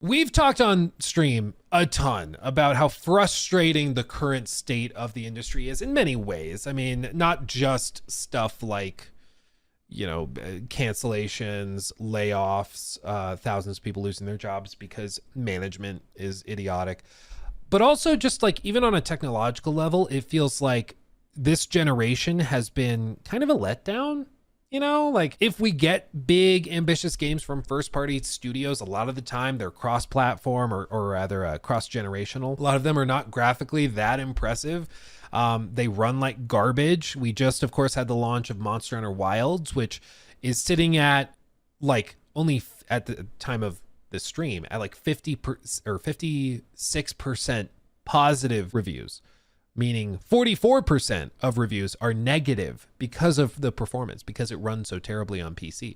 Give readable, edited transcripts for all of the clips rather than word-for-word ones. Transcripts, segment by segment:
We've talked on stream a ton about how frustrating the current state of the industry is in many ways. I mean, not just stuff like, cancellations, layoffs, thousands of people losing their jobs because management is idiotic, but also just like even on a technological level, it feels like this generation has been kind of a letdown. Like if we get big, ambitious games from first party studios, a lot of the time they're cross platform or rather cross generational. A lot of them are not graphically that impressive. They run like garbage. We just, of course, had the launch of Monster Hunter Wilds, which is sitting at like only at the time of the stream at like 56% positive reviews, meaning 44% of reviews are negative because of the performance, because it runs so terribly on PC.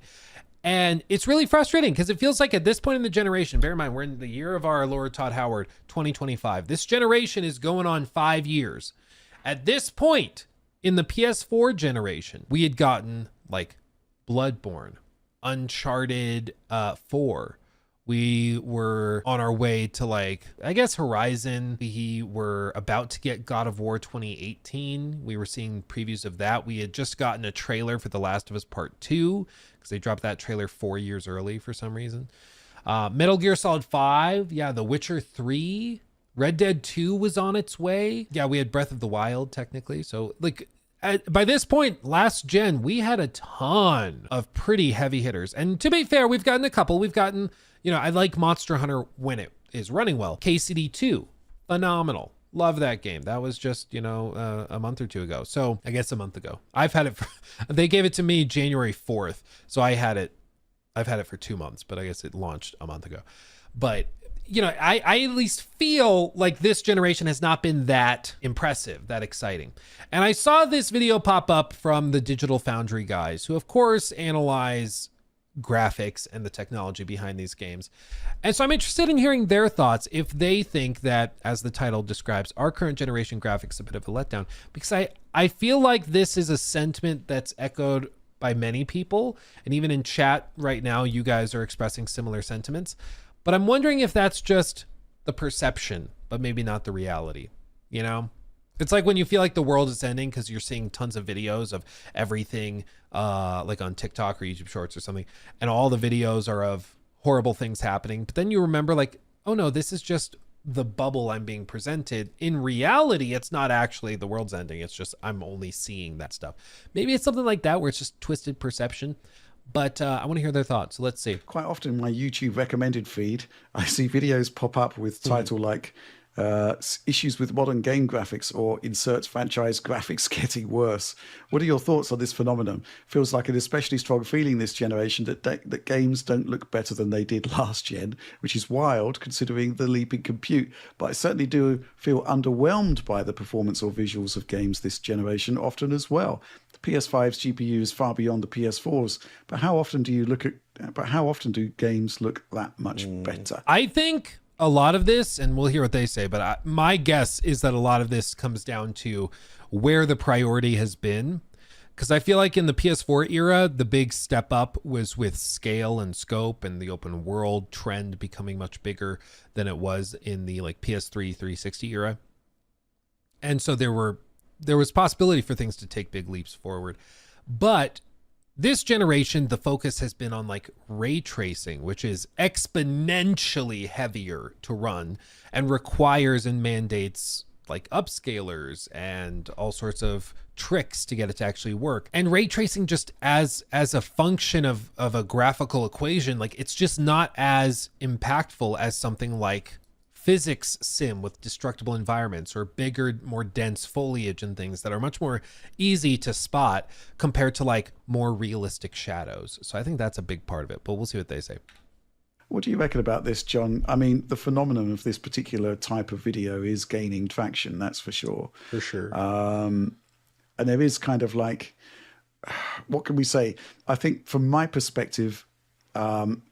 And it's really frustrating because it feels like at this point in the generation, bear in mind, we're in the year of our Lord Todd Howard, 2025. This generation is going on 5 years. At this point in the PS4 generation, we had gotten like Bloodborne, Uncharted 4, we were on our way to like, I guess, Horizon. We were about to get God of War 2018. We were seeing previews of that. We had just gotten a trailer for The Last of Us Part 2 because they dropped that trailer 4 years early for some reason. Metal Gear Solid 5. Yeah, The Witcher 3. Red Dead 2 was on its way. Yeah, we had Breath of the Wild technically. So like by this point, last gen, we had a ton of pretty heavy hitters. And to be fair, we've gotten a couple. We've gotten, I like Monster Hunter when it is running well. KCD 2, phenomenal. Love that game. That was just, a month or two ago. So I guess a month ago. I've had it they gave it to me January 4th. So I've had it for 2 months, but I guess it launched a month ago. But I at least feel like this generation has not been that impressive, that exciting. And I saw this video pop up from the Digital Foundry guys, who of course analyze graphics and the technology behind these games. And so I'm interested in hearing their thoughts if they think that, as the title describes, our current generation graphics a bit of a letdown, because I feel like this is a sentiment that's echoed by many people. And even in chat right now, you guys are expressing similar sentiments. But I'm wondering if that's just the perception, but maybe not the reality. It's like when you feel like the world is ending because you're seeing tons of videos of everything, like on TikTok or YouTube Shorts or something, and all the videos are of horrible things happening. But then you remember like, oh no, this is just the bubble I'm being presented. In reality, it's not actually the world's ending. It's just I'm only seeing that stuff. Maybe it's something like that where it's just twisted perception. But I want to hear their thoughts. So let's see. Quite often in my YouTube recommended feed, I see videos pop up with title like issues with modern game graphics or insert franchise graphics getting worse. What are your thoughts on this phenomenon? Feels like an especially strong feeling this generation that games don't look better than they did last gen, which is wild considering the leap in compute. But I certainly do feel underwhelmed by the performance or visuals of games this generation often as well. PS5's GPU is far beyond the PS4's, but how often do games look that much better? I think a lot of this, and we'll hear what they say, but my guess is that a lot of this comes down to where the priority has been. Because I feel like in the PS4 era, the big step up was with scale and scope and the open world trend becoming much bigger than it was in the like PS3 360 era. And so there was possibility for things to take big leaps forward. But this generation, the focus has been on like ray tracing, which is exponentially heavier to run and requires and mandates like upscalers and all sorts of tricks to get it to actually work. And ray tracing just as a function of a graphical equation, like it's just not as impactful as something like physics sim with destructible environments or bigger, more dense foliage and things that are much more easy to spot compared to like more realistic shadows. So I think that's a big part of it, but we'll see what they say. What do you reckon about this, John? I mean, the phenomenon of this particular type of video is gaining traction, that's for sure. For sure. And there is kind of like, what can we say? I think from my perspective,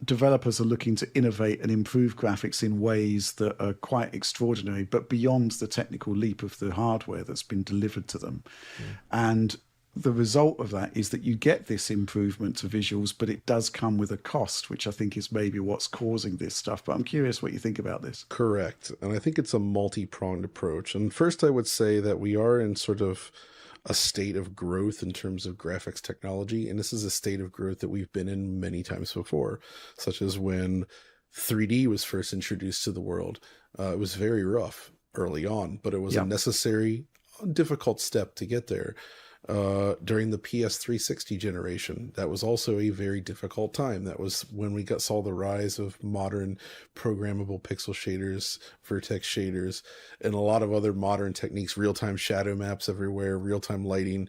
developers are looking to innovate and improve graphics in ways that are quite extraordinary, but beyond the technical leap of the hardware that's been delivered to them. And the result of that is that you get this improvement to visuals, but it does come with a cost, which I think is maybe what's causing this stuff. But I'm curious what you think about this. Correct. And I think it's a multi-pronged approach. And first, I would say that we are in sort of a state of growth in terms of graphics technology. And this is a state of growth that we've been in many times before, such as when 3D was first introduced to the world. It was very rough early on, but it was a necessary, difficult step to get there. During the PS360 generation, that was also a very difficult time. That was when we saw the rise of modern programmable pixel shaders, vertex shaders, and a lot of other modern techniques, real-time shadow maps everywhere, real-time lighting.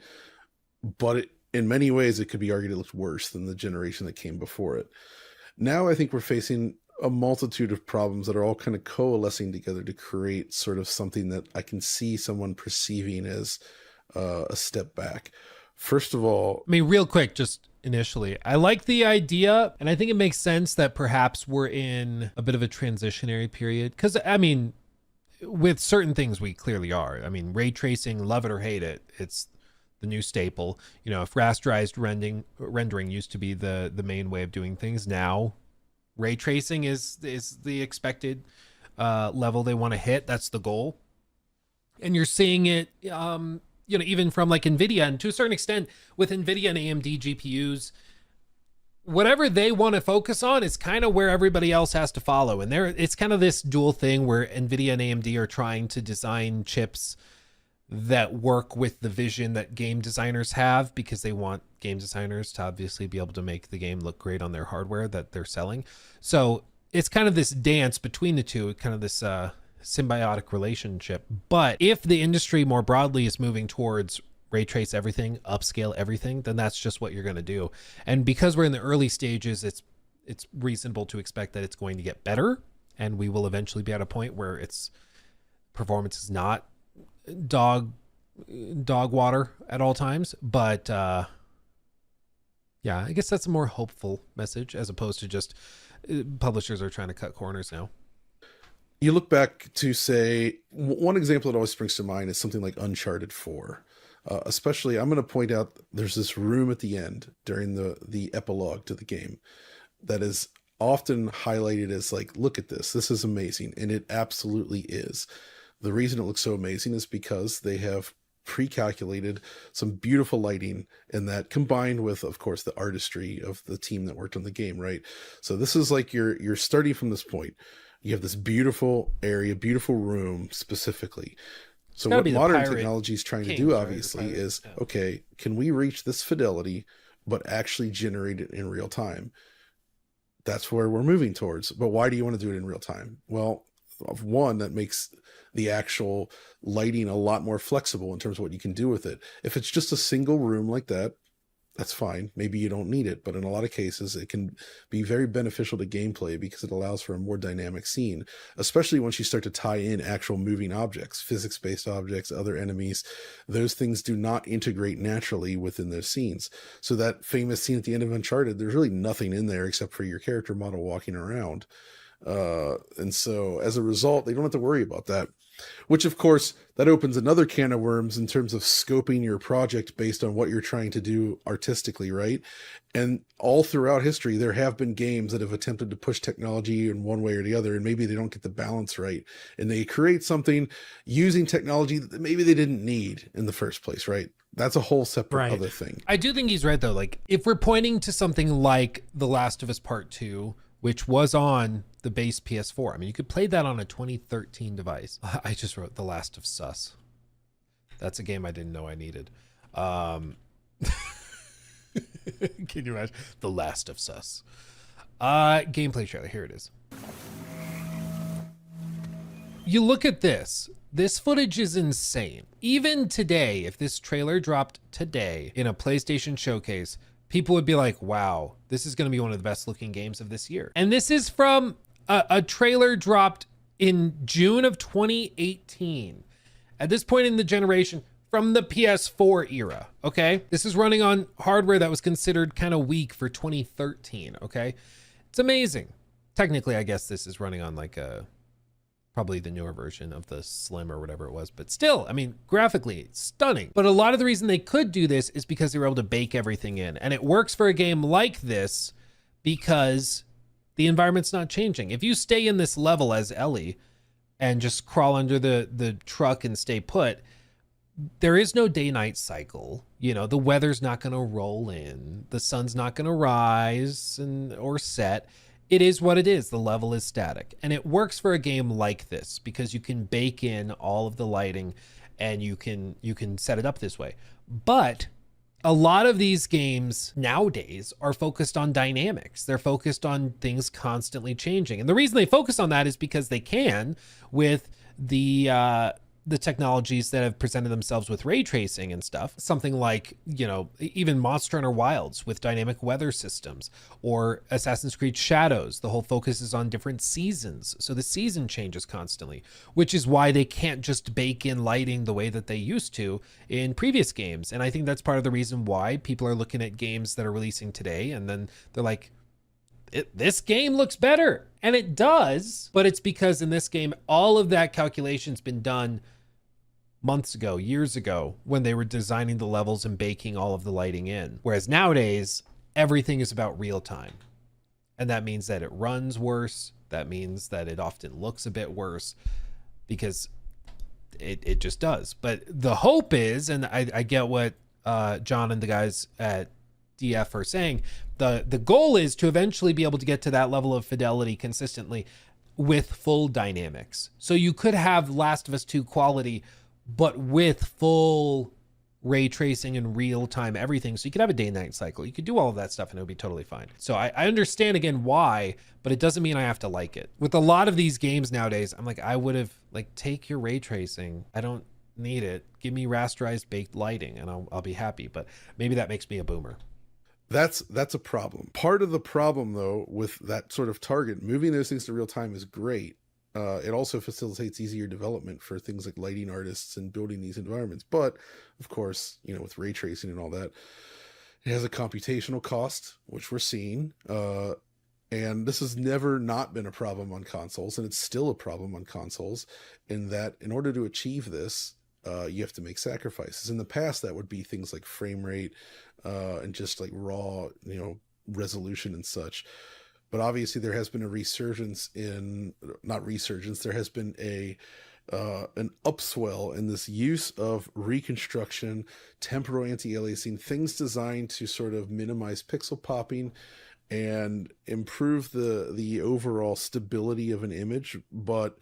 But in many ways, it could be argued it looked worse than the generation that came before it. Now I think we're facing a multitude of problems that are all kind of coalescing together to create sort of something that I can see someone perceiving as a step back. First of all, I mean, real quick, just initially, I like the idea, and I think it makes sense that perhaps we're in a bit of a transitionary period. Because, I mean, with certain things, we clearly are. I mean, ray tracing, love it or hate it, it's the new staple. You know, if rasterized rendering used to be the main way of doing things, now ray tracing is the expected level they want to hit. That's the goal. And you're seeing it, you know, even from like NVIDIA, and to a certain extent with NVIDIA and AMD GPUs, whatever they want to focus on is kind of where everybody else has to follow. And it's kind of this dual thing where NVIDIA and AMD are trying to design chips that work with the vision that game designers have, because they want game designers to obviously be able to make the game look great on their hardware that they're selling. So it's kind of this dance between the two, kind of this symbiotic relationship. But if the industry more broadly is moving towards ray trace everything, upscale everything, then that's just what you're going to do. And because we're in the early stages, it's reasonable to expect that it's going to get better, and we will eventually be at a point where its performance is not dog water at all times. But yeah, I guess that's a more hopeful message, as opposed to just publishers are trying to cut corners now. You look back to say, one example that always springs to mind is something like Uncharted 4. Especially, I'm going to point out there's this room at the end during the epilogue to the game that is often highlighted as like, look at this is amazing. And it absolutely is. The reason it looks so amazing is because they have pre-calculated some beautiful lighting, and that combined with, of course, the artistry of the team that worked on the game, right? So this is like you're starting from this point. You have this beautiful area, beautiful room specifically. So what modern technology is trying to do, obviously, is, okay, can we reach this fidelity, but actually generate it in real time? That's where we're moving towards. But why do you want to do it in real time? Well, one, that makes the actual lighting a lot more flexible in terms of what you can do with it. If it's just a single room like that, that's fine. Maybe you don't need it, but in a lot of cases, it can be very beneficial to gameplay because it allows for a more dynamic scene, especially once you start to tie in actual moving objects, physics-based objects, other enemies. Those things do not integrate naturally within those scenes. So that famous scene at the end of Uncharted, there's really nothing in there except for your character model walking around. And so as a result, they don't have to worry about that. Which, of course, that opens another can of worms in terms of scoping your project based on what you're trying to do artistically, right? And all throughout history, there have been games that have attempted to push technology in one way or the other, and maybe they don't get the balance right. And they create something using technology that maybe they didn't need in the first place, right? That's a whole separate other thing. I do think he's right, though. Like, if we're pointing to something like The Last of Us Part 2, which was on the base PS4. I mean, you could play that on a 2013 device. I just wrote The Last of Sus. That's a game I didn't know I needed. Can you imagine? The Last of Sus. Gameplay trailer. Here it is. You look at this. This footage is insane. Even today, if this trailer dropped today in a PlayStation showcase, people would be like, wow, this is going to be one of the best looking games of this year. And this is from a trailer dropped in June of 2018. At this point in the generation, from the PS4 era, okay? This is running on hardware that was considered kind of weak for 2013, okay? It's amazing. Technically, I guess this is running on like a Probably the newer version of the Slim or whatever it was. But still, I mean, graphically, it's stunning. But a lot of the reason they could do this is because they were able to bake everything in. And it works for a game like this because the environment's not changing. If you stay in this level as Ellie and just crawl under the truck and stay put, there is no day-night cycle. You know, the weather's not going to roll in. The sun's not going to rise or set. It is what it is. The level is static. And it works for a game like this because you can bake in all of the lighting and you can set it up this way. But a lot of these games nowadays are focused on dynamics. They're focused on things constantly changing. And the reason they focus on that is because they can with the technologies that have presented themselves with ray tracing and stuff. Something like, you know, even Monster Hunter Wilds with dynamic weather systems, or Assassin's Creed Shadows. The whole focus is on different seasons. So the season changes constantly, which is why they can't just bake in lighting the way that they used to in previous games. And I think that's part of the reason why people are looking at games that are releasing today and then they're like, this game looks better. And it does, but it's because in this game, all of that calculation's been done months ago, years ago, when they were designing the levels and baking all of the lighting in. Whereas nowadays, everything is about real time. And that means that it runs worse. That means that it often looks a bit worse because it just does. But the hope is, and I get what John and the guys at DF are saying, the goal is to eventually be able to get to that level of fidelity consistently with full dynamics. So you could have Last of Us 2 quality, but with full ray tracing and real time everything. So you could have a day night cycle. You could do all of that stuff and it would be totally fine. So I understand again why, but it doesn't mean I have to like it. With a lot of these games nowadays, I'm like, I would have take your ray tracing. I don't need it. Give me rasterized baked lighting and I'll be happy. But maybe that makes me a boomer. That's a problem. Part of the problem though, with that sort of target, moving those things to real time is great. It also facilitates easier development for things like lighting artists and building these environments. But of course, you know, with ray tracing and all that, it has a computational cost, which we're seeing. And this has never not been a problem on consoles, and it's still a problem on consoles in that in order to achieve this, you have to make sacrifices. In the past, that would be things like frame rate and just like raw, you know, resolution and such. But obviously there has been a resurgence there has been an upswell in this use of reconstruction, temporal anti-aliasing, things designed to sort of minimize pixel popping and improve the overall stability of an image. But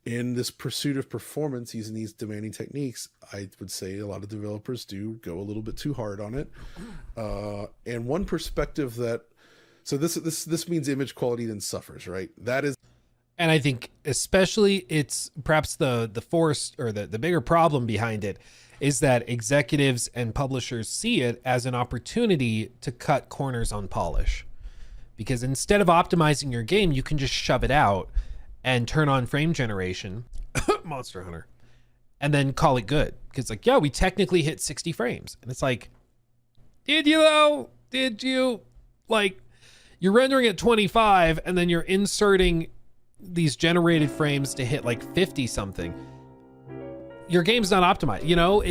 in this pursuit of performance using these demanding techniques, I would say a lot of developers do go a little bit too hard on it. And one perspective that, so this means image quality then suffers, right? That is, and I think especially it's perhaps the force or the bigger problem behind it is that executives and publishers see it as an opportunity to cut corners on polish. Because instead of optimizing your game, you can just shove it out and turn on frame generation, Monster Hunter, and then call it good. Because like, yeah, we technically hit 60 frames. And it's like, did you though? Did you? Like, you're rendering at 25 and then you're inserting these generated frames to hit like 50 something. Your game's not optimized, you know?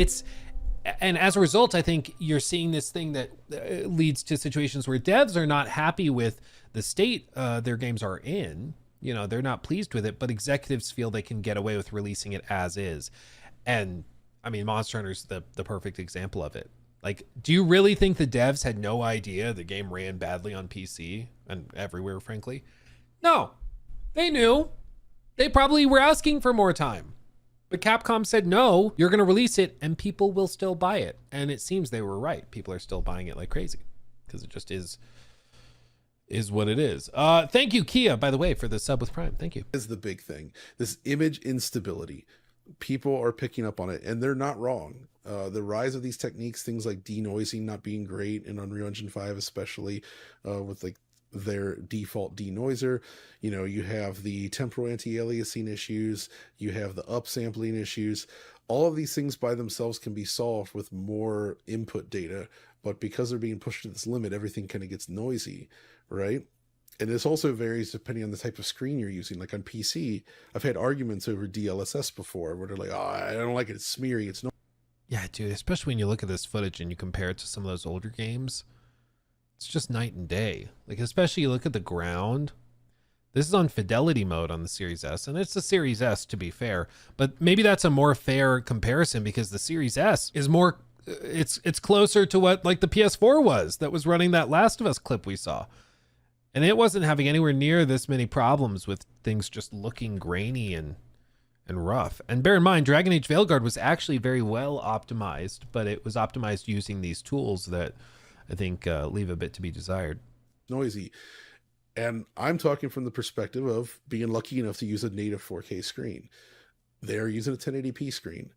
And as a result, I think you're seeing this thing that leads to situations where devs are not happy with the state their games are in. You know, they're not pleased with it, but executives feel they can get away with releasing it as is. And I mean, Monster Hunter's the perfect example of it. Like, do you really think the devs had no idea the game ran badly on PC and everywhere, frankly? No, they knew. They probably were asking for more time. But Capcom said, no, you're going to release it and people will still buy it. And it seems they were right. People are still buying it like crazy because it just is what it is. Thank you, Kia, by the way, for the sub with Prime. Thank you. Is the big thing. This image instability. People are picking up on it, and they're not wrong. The rise of these techniques, things like denoising not being great in Unreal Engine 5, especially with like their default denoiser. You know, you have the temporal anti-aliasing issues, you have the upsampling issues. All of these things by themselves can be solved with more input data, but because they're being pushed to this limit, everything kind of gets noisy, right? And this also varies depending on the type of screen you're using. Like on PC, I've had arguments over DLSS before where they're like, oh, I don't like it. It's smeary. It's no. Yeah, dude, especially when you look at this footage and you compare it to some of those older games, it's just night and day. Like, especially you look at the ground. This is on fidelity mode on the Series S, and it's the Series S to be fair, but maybe that's a more fair comparison because the Series S is more, it's closer to what like the PS4 was that was running that Last of Us clip we saw. And it wasn't having anywhere near this many problems with things just looking grainy and rough. And bear in mind, Dragon Age Veilguard was actually very well optimized, but it was optimized using these tools that I think leave a bit to be desired. Noisy. And I'm talking from the perspective of being lucky enough to use a native 4K screen. They're using a 1080p screen.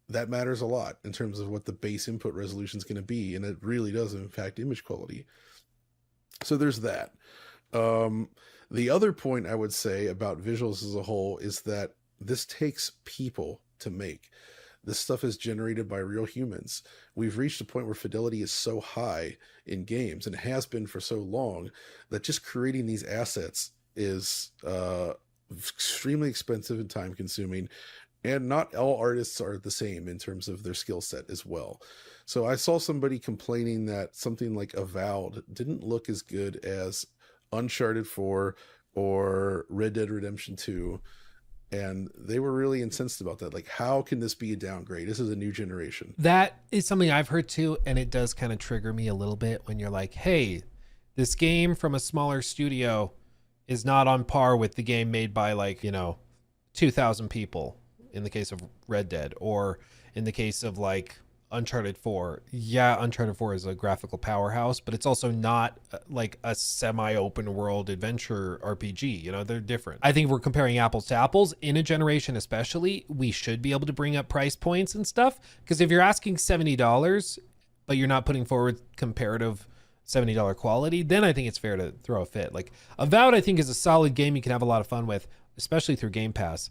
That matters a lot in terms of what the base input resolution is going to be, and it really does impact image quality. So there's that. The other point I would say about visuals as a whole is that this takes people to make. This stuff is generated by real humans. We've reached a point where fidelity is so high in games, and has been for so long, that just creating these assets is extremely expensive and time consuming. And not all artists are the same in terms of their skill set as well. So I saw somebody complaining that something like Avowed didn't look as good as Uncharted 4 or Red Dead Redemption 2. And they were really incensed about that. Like, how can this be a downgrade? This is a new generation. That is something I've heard too, and it does kind of trigger me a little bit when you're like, hey, this game from a smaller studio is not on par with the game made by 2,000 people in the case of Red Dead, or in the case of like Uncharted 4. Yeah, Uncharted 4 is a graphical powerhouse, but it's also not like a semi-open world adventure RPG. They're different. I think if we're comparing apples to apples in a generation, especially, we should be able to bring up price points and stuff. Because if you're asking $70, but you're not putting forward comparative $70 quality, then I think it's fair to throw a fit. Like Avowed, I think, is a solid game you can have a lot of fun with, especially through Game Pass.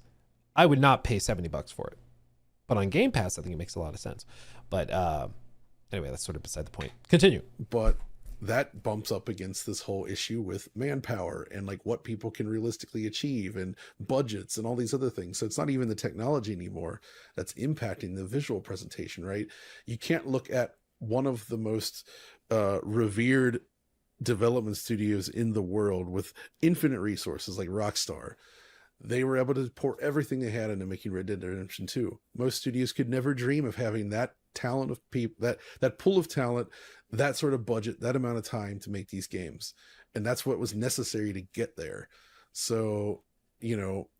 I would not pay $70 for it. But on Game Pass, I think it makes a lot of sense. But anyway, that's sort of beside the point. Continue. But that bumps up against this whole issue with manpower and like what people can realistically achieve and budgets and all these other things. So it's not even the technology anymore that's impacting the visual presentation, right? You can't look at one of the most revered development studios in the world with infinite resources like Rockstar. They were able to pour everything they had into making Red Dead Redemption 2. Most studios could never dream of having that talent of people, that pool of talent, that sort of budget, that amount of time to make these games. And that's what was necessary to get there. So,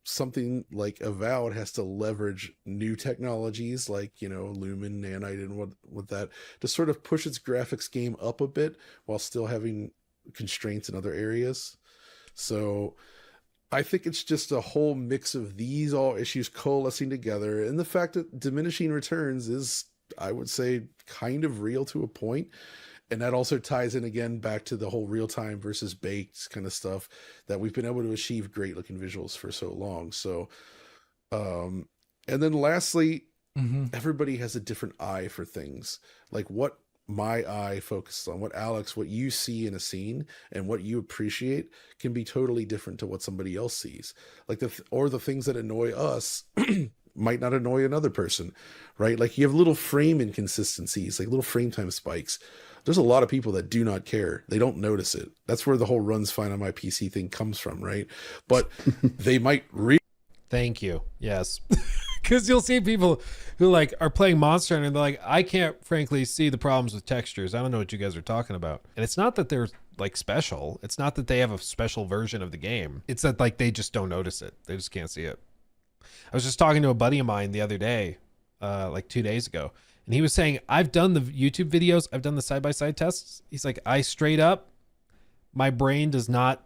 something like Avowed has to leverage new technologies like, Lumen, Nanite, and what that, to sort of push its graphics game up a bit while still having constraints in other areas. So I think it's just a whole mix of these all issues coalescing together, and the fact that diminishing returns is, I would say, kind of real to a point. And that also ties in again back to the whole real-time versus baked kind of stuff that we've been able to achieve great looking visuals for so long. So, and then lastly, everybody has a different eye for things. Like what my eye focuses on, what you see in a scene and what you appreciate can be totally different to what somebody else sees. Like the things that annoy us might not annoy another person, right? Like you have little frame inconsistencies, like little frame time spikes. There's a lot of people that do not care. They don't notice it. That's where the whole runs fine on my PC thing comes from, right? But they might Thank you. Yes. Because you'll see people who are playing Monster Hunter and they're like, I can't frankly see the problems with textures. I don't know what you guys are talking about. And it's not that they're special. It's not that they have a special version of the game. It's that they just don't notice it. They just can't see it. I was just talking to a buddy of mine the other day, 2 days ago, and he was saying, I've done the YouTube videos. I've done the side-by-side tests. He's like, I straight up, my brain does not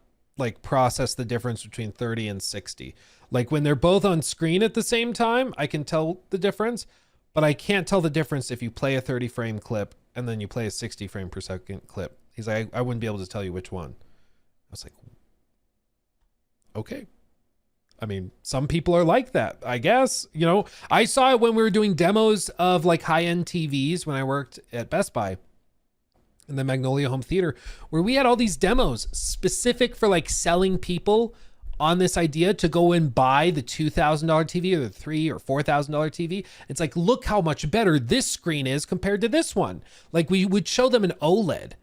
process the difference between 30 and 60. Like when they're both on screen at the same time, I can tell the difference, but I can't tell the difference if you play a 30 frame clip and then you play a 60 frame per second clip. He's like, I wouldn't be able to tell you which one. I was like, okay. I mean, some people are like that, I guess. I saw it when we were doing demos of high-end TVs when I worked at Best Buy. in the Magnolia Home Theater, where we had all these demos specific for like selling people on this idea to go and buy the $2,000 TV or the $3,000 or $4,000 TV. It's like, look how much better this screen is compared to this one. Like we would show them an OLED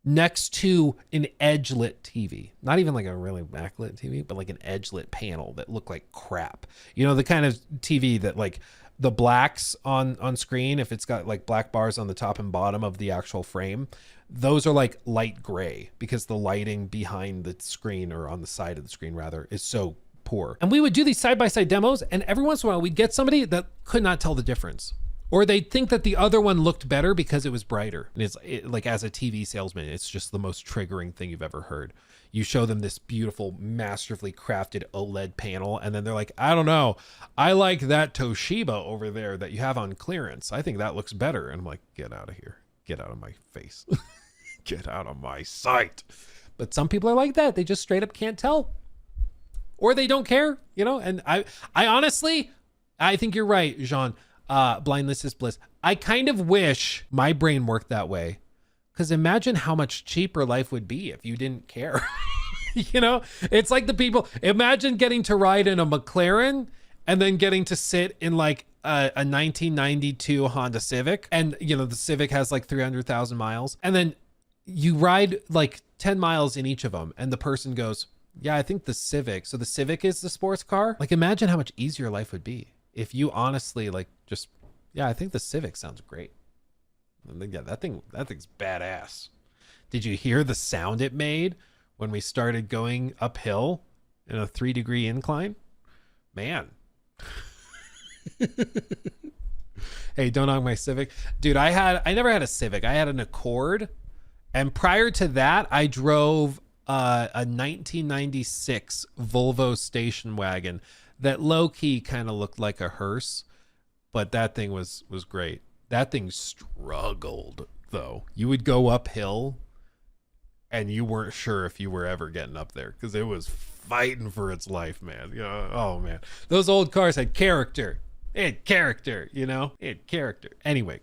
next to an edge-lit TV. Not even like a really backlit TV, but like an edge-lit panel that looked like crap. You know, the kind of TV that like the blacks on screen, if it's got like black bars on the top and bottom of the actual frame, those are like light gray because the lighting behind the screen, or on the side of the screen rather, is so poor. And we would do these side-by-side demos, and every once in a while we'd get somebody that could not tell the difference. Or they'd think that the other one looked better because it was brighter. And like, as a TV salesman, it's just the most triggering thing you've ever heard. You show them this beautiful, masterfully crafted OLED panel, and then they're like, I don't know, I like that Toshiba over there that you have on clearance. I think that looks better. And I'm like, get out of here. Get out of my face. Get out of my sight. But some people are like that. They just straight up can't tell. Or they don't care, you know? And I honestly, I think you're right, Jean. Blindness is bliss. I kind of wish my brain worked that way, because imagine how much cheaper life would be if you didn't care. You know, it's like the people, imagine getting to ride in a McLaren and then getting to sit in like a 1992 Honda Civic, and you know, the Civic has like 300,000 miles, and then you ride like 10 miles in each of them, and the person goes, yeah, I think the Civic, so the Civic is the sports car. Like, imagine how much easier life would be if you honestly like just, yeah, I think the Civic sounds great. Yeah, that thing's badass. Did you hear the sound it made when we started going uphill in a 3-degree incline? Man. Hey, don't knock my Civic. Dude, I never had a Civic. I had an Accord. And prior to that, I drove a 1996 Volvo station wagon that low-key kind of looked like a hearse, but that thing was great. That thing struggled, though. You would go uphill, and you weren't sure if you were ever getting up there, because it was fighting for its life, man. You know, oh, man. Those old cars had character. It had character, you know? It had character. Anyway,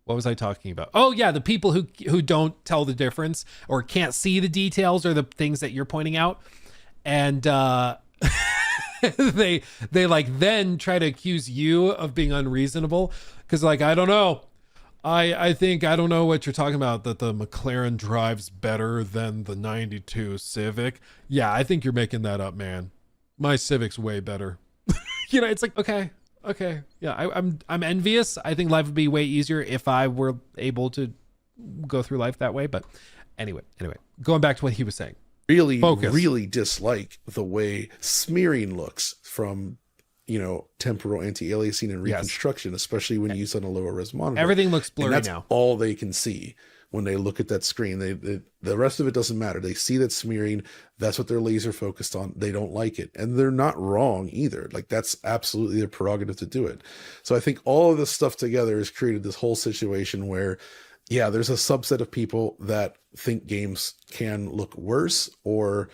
what was I talking about? Oh, yeah, the people who don't tell the difference or can't see the details or the things that you're pointing out. And, they like then try to accuse you of being unreasonable, because like, I don't know, I think I don't know what you're talking about, that the McLaren drives better than the 92 Civic. Yeah, I think you're making that up, man. My Civic's way better. You know, it's like, okay, yeah, I'm envious. I think life would be way easier if I were able to go through life that way. But anyway, going back to what he was saying. Really dislike the way smearing looks from, you know, temporal anti-aliasing and reconstruction, especially when used on a lower res monitor. Everything looks blurry and that's now. all they can see when they look at that screen. The rest of it doesn't matter. They see that smearing. That's what they're laser focused on. They don't like it. And they're not wrong either. Like, that's absolutely their prerogative to do it. So I think all of this stuff together has created this whole situation where, yeah, there's a subset of people that think games can look worse or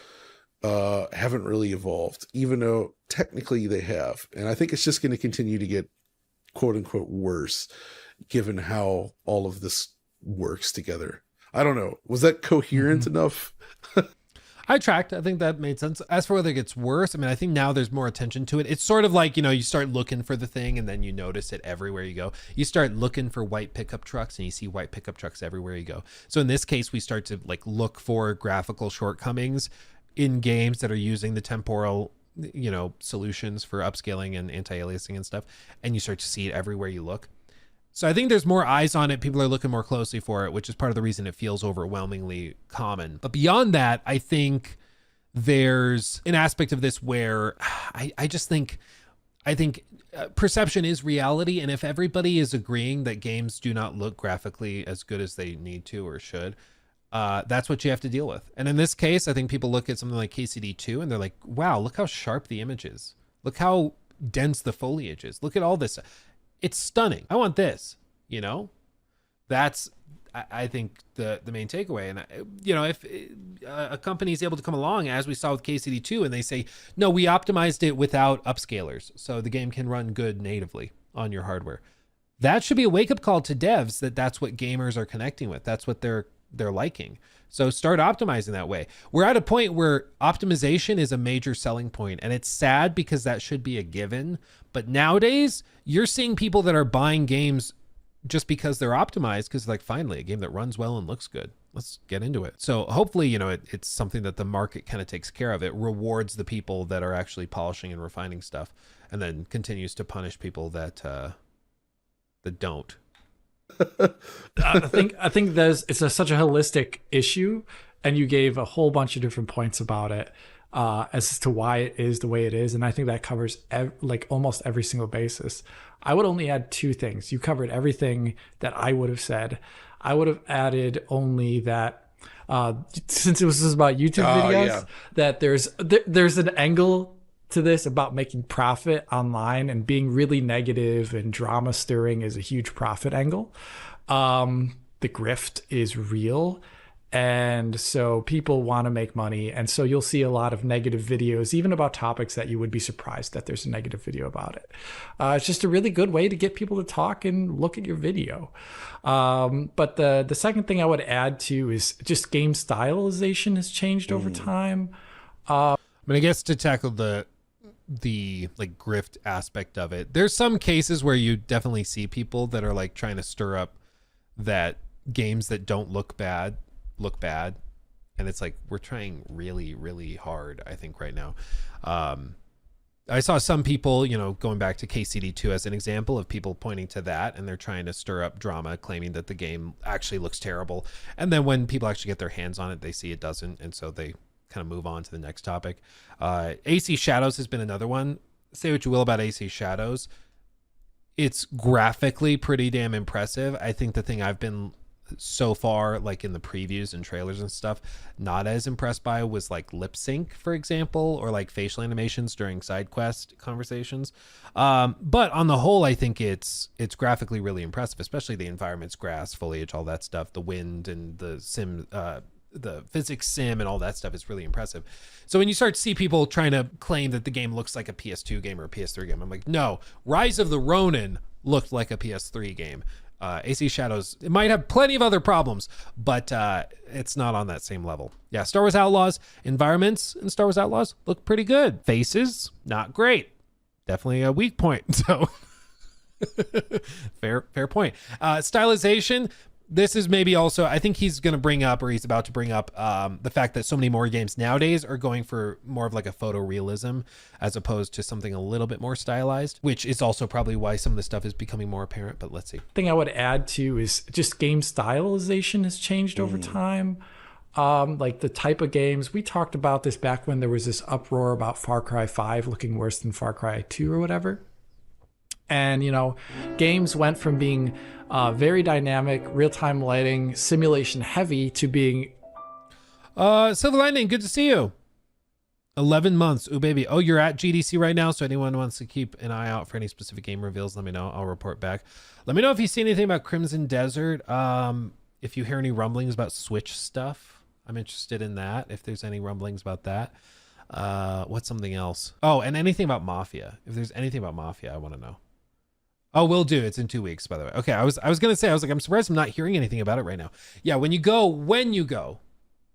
haven't really evolved, even though technically they have. And I think it's just going to continue to get quote unquote worse, given how all of this works together. I don't know. Was that coherent enough? I tracked. I think that made sense. As for whether it gets worse, I mean, I think now there's more attention to it. It's sort of like, you know, you start looking for the thing and then you notice it everywhere you go. You start looking for white pickup trucks and you see white pickup trucks everywhere you go. So in this case, we start to like look for graphical shortcomings in games that are using the temporal, you know, solutions for upscaling and anti-aliasing and stuff. And you start to see it everywhere you look. So I think there's more eyes on it. People are looking more closely for it, which is part of the reason it feels overwhelmingly common. But beyond that, I think there's an aspect of this where I think perception is reality. And if everybody is agreeing that games do not look graphically as good as they need to or should, that's what you have to deal with. And in this case, I think people look at something like KCD2 and they're like, wow, look how sharp the image is. Look how dense the foliage is. Look at all this. It's stunning. I want this, you know? That's, I think, the main takeaway. And, you know, if a company is able to come along, as we saw with KCD2, and they say, no, we optimized it without upscalers, so the game can run good natively on your hardware. That should be a wake-up call to devs that that's what gamers are connecting with. That's what they're liking. So start optimizing that way. We're at a point where optimization is a major selling point, and it's sad because that should be a given. But nowadays, you're seeing people that are buying games just because they're optimized, because like, finally, a game that runs well and looks good. Let's get into it. So hopefully, it's something that the market kind of takes care of. It rewards the people that are actually polishing and refining stuff, and then continues to punish people that don't. I think it's such a holistic issue, and you gave a whole bunch of different points about it as to why it is the way it is, and I think that covers almost every single basis. I would only add two things. You covered everything that I would have said. I would have added only that since it was about YouTube videos, that there's an angle to this about making profit online, and being really negative and drama stirring is a huge profit angle. The grift is real. And so people want to make money. And so you'll see a lot of negative videos, even about topics that you would be surprised that there's a negative video about it. It's just a really good way to get people to talk and look at your video. But the second thing I would add to is just game stylization has changed over time. I mean, I guess to tackle the like grift aspect of it, there's some cases where you definitely see people that are like trying to stir up that games that don't look bad, and it's like, we're trying really, really hard, I think, right now. I saw some people, going back to KCD2 as an example of people pointing to that, and they're trying to stir up drama, claiming that the game actually looks terrible, and then when people actually get their hands on it, they see it doesn't, and so they kind of move on to the next topic. AC Shadows has been another one. Say what you will about AC Shadows, it's graphically pretty damn impressive. I think the thing I've been so far, like in the previews and trailers and stuff, not as impressed by was like lip sync, for example, or like facial animations during side quest conversations. But on the whole, I think it's graphically really impressive, especially the environments, grass, foliage, all that stuff, the wind and the physics sim and all that stuff is really impressive. So when you start to see people trying to claim that the game looks like a PS2 game or a PS3 game, I'm like, no, Rise of the Ronin looked like a PS3 game. AC Shadows, it might have plenty of other problems, but it's not on that same level. Yeah, Star Wars Outlaws, environments in Star Wars Outlaws look pretty good. Faces, not great. Definitely a weak point. So fair point. Stylization, this is maybe also, I think he's going to bring up, or he's about to bring up, the fact that so many more games nowadays are going for more of like a photorealism as opposed to something a little bit more stylized, which is also probably why some of this stuff is becoming more apparent, but let's see. Thing I would add to is just game stylization has changed over time. Like the type of games, we talked about this back when there was this uproar about Far Cry 5 looking worse than Far Cry 2 or whatever. And, games went from being very dynamic, real-time lighting, simulation heavy to being... Silver Lightning, good to see you. 11 months. Ooh, baby. Oh, you're at GDC right now, so anyone wants to keep an eye out for any specific game reveals, let me know. I'll report back. Let me know if you see anything about Crimson Desert. If you hear any rumblings about Switch stuff, I'm interested in that, if there's any rumblings about that. What's something else? Oh, and anything about Mafia. If there's anything about Mafia, I want to know. Oh, will do. It's in 2 weeks, by the way. Okay, I was gonna say, I'm surprised I'm not hearing anything about it right now. Yeah, when you go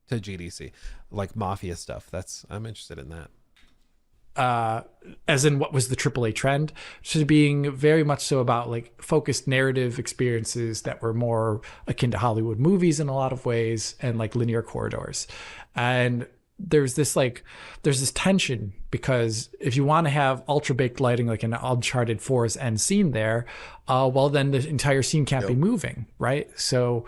to GDC, like Mafia stuff, I'm interested in that. As in what was the AAA trend, to being very much so about like focused narrative experiences that were more akin to Hollywood movies in a lot of ways, and like linear corridors. And there's this tension, because if you want to have ultra baked lighting like an Uncharted 4's end scene there, well, then the entire scene can't be moving, right? So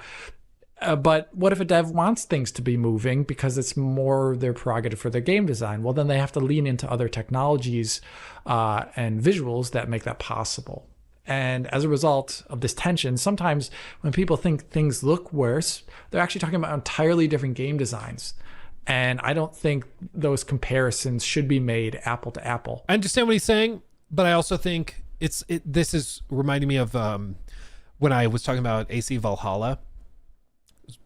but what if a dev wants things to be moving because it's more their prerogative for their game design? Well, then they have to lean into other technologies and visuals that make that possible. And as a result of this tension, sometimes when people think things look worse, they're actually talking about entirely different game designs. And I don't think those comparisons should be made apple to apple. I understand what he's saying, but I also think this is reminding me of when I was talking about AC Valhalla.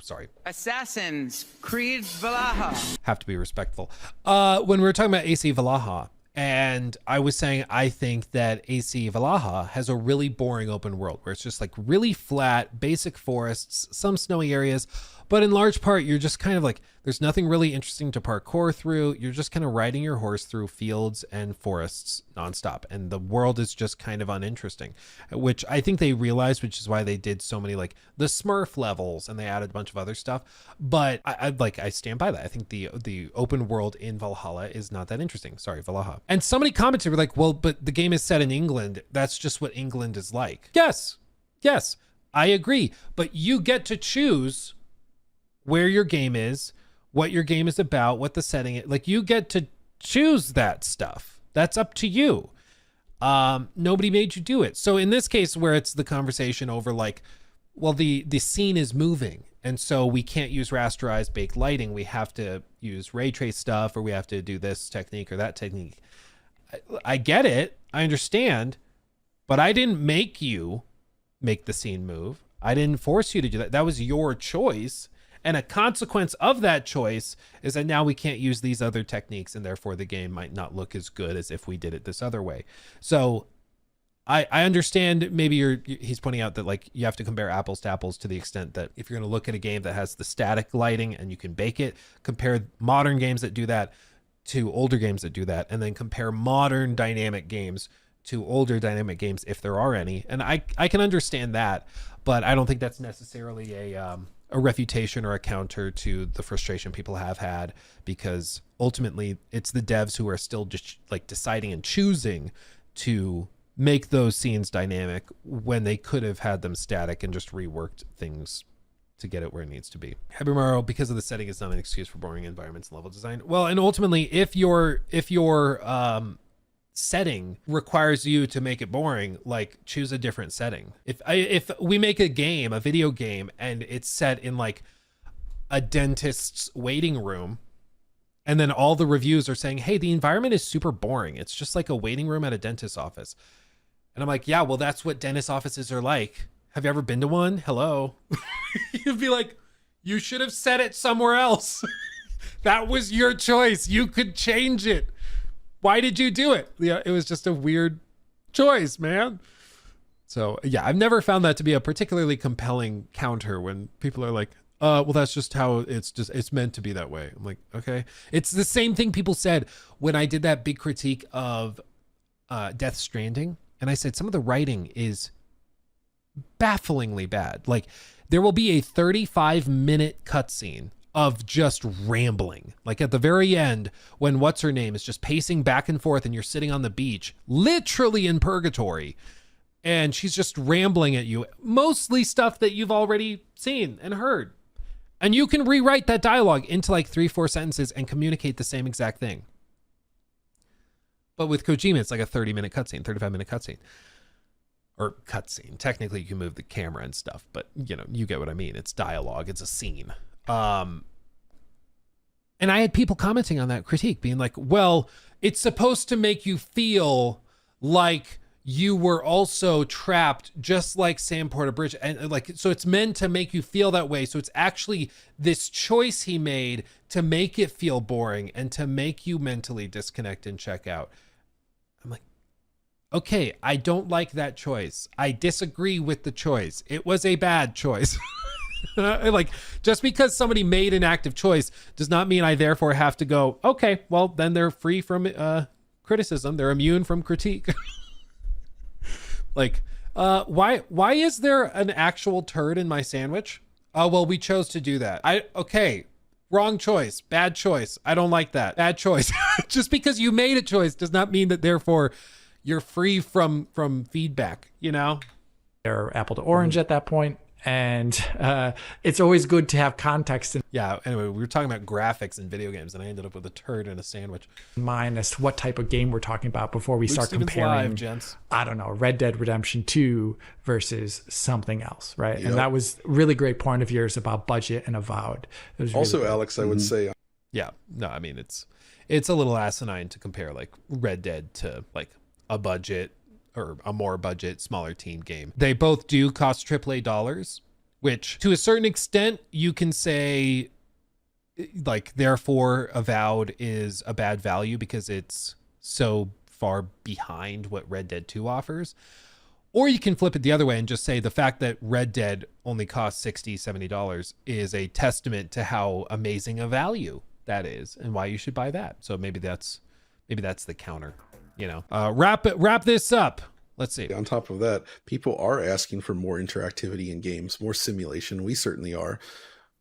Sorry. Assassin's Creed Valhalla. Have to be respectful. When we were talking about AC Valhalla And I was saying, I think that AC Valhalla has a really boring open world where it's just like really flat, basic forests, some snowy areas. But in large part, you're just kind of like, there's nothing really interesting to parkour through. You're just kind of riding your horse through fields and forests nonstop. And the world is just kind of uninteresting, which I think they realized, which is why they did so many like the Smurf levels and they added a bunch of other stuff. But I stand by that. I think the open world in Valhalla is not that interesting. Sorry, Valhalla. And somebody commented, were like, well, but the game is set in England. That's just what England is like. Yes, I agree. But you get to choose where your game is, what your game is about, what the setting is. Like, you get to choose that stuff. That's up to you. Nobody made you do it. So in this case, where it's the conversation over like, well, the scene is moving, and so we can't use rasterized baked lighting. We have to use ray trace stuff, or we have to do this technique or that technique. I get it. I understand. But I didn't make you make the scene move. I didn't force you to do that. That was your choice. And a consequence of that choice is that now we can't use these other techniques, and therefore the game might not look as good as if we did it this other way. So I understand maybe he's pointing out that like you have to compare apples to apples to the extent that if you're going to look at a game that has the static lighting and you can bake it, compare modern games that do that to older games that do that, and then compare modern dynamic games to older dynamic games if there are any. And I can understand that, but I don't think that's necessarily a refutation or a counter to the frustration people have had, because ultimately it's the devs who are still just like deciding and choosing to make those scenes dynamic when they could have had them static and just reworked things to get it where it needs to be. Happy Mario, because of the setting, is not an excuse for boring environments and level design. Well, and ultimately, if your setting requires you to make it boring, like choose a different setting. If we make a video game, and it's set in like a dentist's waiting room, and then all the reviews are saying, hey, the environment is super boring, it's just like a waiting room at a dentist's office, and I'm like, yeah, well, that's what dentist offices are like. Have you ever been to one? Hello. You'd be like, you should have set it somewhere else. That was your choice. You could change it. Why did you do it? Yeah, it was just a weird choice, man. So yeah, I've never found that to be a particularly compelling counter when people are like, well, that's just how it's meant to be that way. I'm like, okay. It's the same thing people said when I did that big critique of Death Stranding. And I said, some of the writing is bafflingly bad. Like, there will be a 35-minute cutscene of just rambling, like at the very end when what's her name is just pacing back and forth and you're sitting on the beach literally in purgatory, and she's just rambling at you, mostly stuff that you've already seen and heard, and you can rewrite that dialogue into like 3-4 sentences and communicate the same exact thing. But with Kojima, it's like a 30-minute cutscene, 35-minute cutscene. Or cutscene. Technically, you can move the camera and stuff, but you know, you get what I mean. It's dialogue. It's a scene. And I had people commenting on that critique being like, well, it's supposed to make you feel like you were also trapped just like Sam Porter Bridge. And like, so it's meant to make you feel that way. So it's actually this choice he made to make it feel boring and to make you mentally disconnect and check out. I'm like, okay, I don't like that choice. I disagree with the choice. It was a bad choice. Like, just because somebody made an active choice does not mean I therefore have to go, okay, well, then they're free from criticism. They're immune from critique. Like, why is there an actual turd in my sandwich? Oh, well, we chose to do that. Okay, wrong choice, bad choice. I don't like that. Bad choice. Just because you made a choice does not mean that therefore you're free from feedback, you know? They're apple to orange at that point. And it's always good to have context in Yeah, anyway, we were talking about graphics in video games, and I ended up with a turd in a sandwich. mind as to what type of game we're talking about before we start Stevens comparing, Live, gents. I don't know, Red Dead Redemption 2 versus something else, right? Yep. And that was a really great point of yours about budget and Avowed. It was Also, really Alex, I would say, Yeah, no, I mean, it's a little asinine to compare like Red Dead to like a budget or a more budget, smaller team game. They both do cost AAA dollars, which to a certain extent you can say like, therefore Avowed is a bad value because it's so far behind what Red Dead 2 offers. Or you can flip it the other way and just say the fact that Red Dead only costs $60, $70 is a testament to how amazing a value that is and why you should buy that. So maybe that's the counter, you know. Wrap this up. Let's see. On top of that, people are asking for more interactivity in games, more simulation. We certainly are.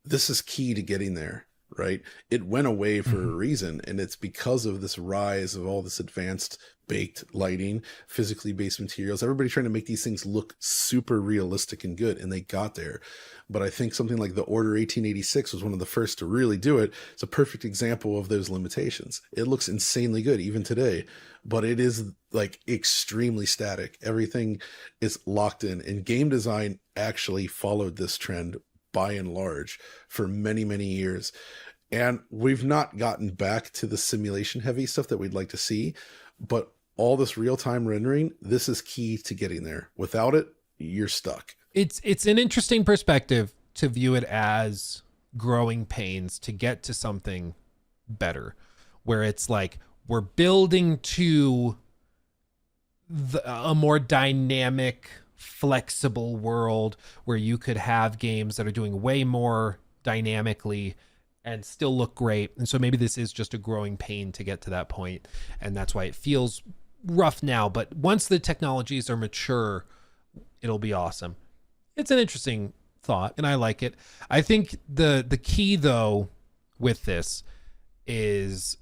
This is key to getting there, right? It went away for a reason, and it's because of this rise of all this advanced baked lighting, physically based materials, everybody trying to make these things look super realistic and good, and they got there. But I think something like the Order 1886 was one of the first to really do it. It's a perfect example of those limitations. It looks insanely good even today, but it is like extremely static. Everything is locked in, and game design actually followed this trend by and large for many, many years. And we've not gotten back to the simulation heavy stuff that we'd like to see, but all this real-time rendering, this is key to getting there. Without it, you're stuck. It's an interesting perspective to view it as growing pains to get to something better, where it's like we're building to a more dynamic, flexible world where you could have games that are doing way more dynamically and still look great. And so maybe this is just a growing pain to get to that point, and that's why it feels rough now. But once the technologies are mature, it'll be awesome. It's an interesting thought, and I like it. I think the key though with this is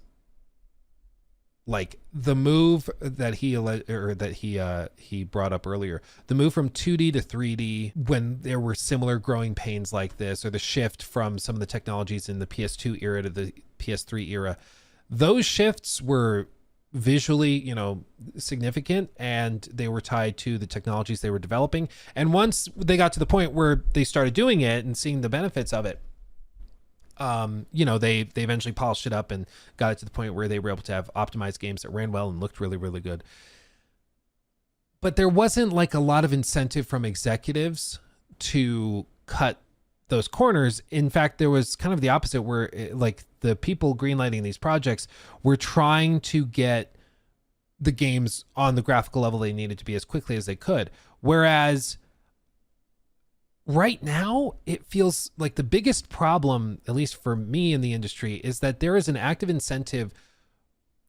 like the move that he brought up earlier, the move from 2D to 3D when there were similar growing pains like this, or the shift from some of the technologies in the PS2 era to the PS3 era. Those shifts were visually, you know, significant, and they were tied to the technologies they were developing. And once they got to the point where they started doing it and seeing the benefits of it, you know, they eventually polished it up and got it to the point where they were able to have optimized games that ran well and looked really, really good. But there wasn't like a lot of incentive from executives to cut those corners. In fact, there was kind of the opposite, where like the people greenlighting these projects were trying to get the games on the graphical level they needed to be as quickly as they could. Whereas right now, it feels like the biggest problem, at least for me in the industry, is that there is an active incentive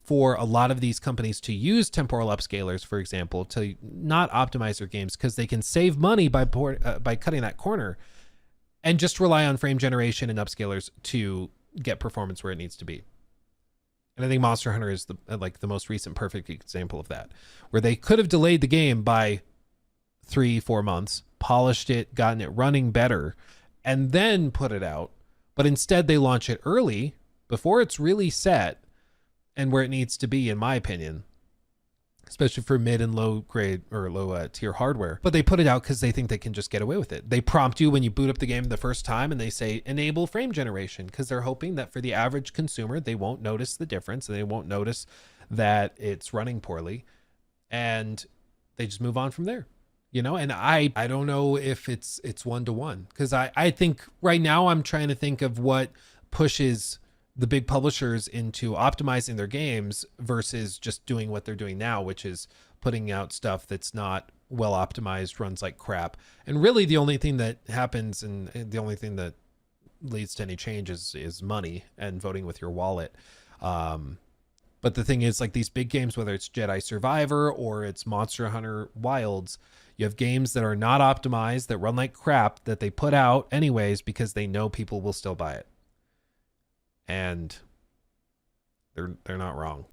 for a lot of these companies to use temporal upscalers, for example, to not optimize their games because they can save money by cutting that corner and just rely on frame generation and upscalers to get performance where it needs to be. And I think Monster Hunter is the most recent perfect example of that, where they could have delayed the game by 3-4 months, polished it, gotten it running better, and then put it out. But instead they launch it early before it's really set and where it needs to be, in my opinion, especially for mid and low grade or low tier hardware. But they put it out because they think they can just get away with it. They prompt you when you boot up the game the first time and they say enable frame generation, because they're hoping that for the average consumer, they won't notice the difference and they won't notice that it's running poorly, and they just move on from there. You know, and I don't know if it's one-to-one, because I think right now I'm trying to think of what pushes the big publishers into optimizing their games versus just doing what they're doing now, which is putting out stuff that's not well optimized, runs like crap. And really the only thing that happens and the only thing that leads to any change is money and voting with your wallet. But the thing is, like, these big games, whether it's Jedi Survivor or it's Monster Hunter Wilds, you have games that are not optimized, that run like crap, that they put out anyways because they know people will still buy it. And they're not wrong.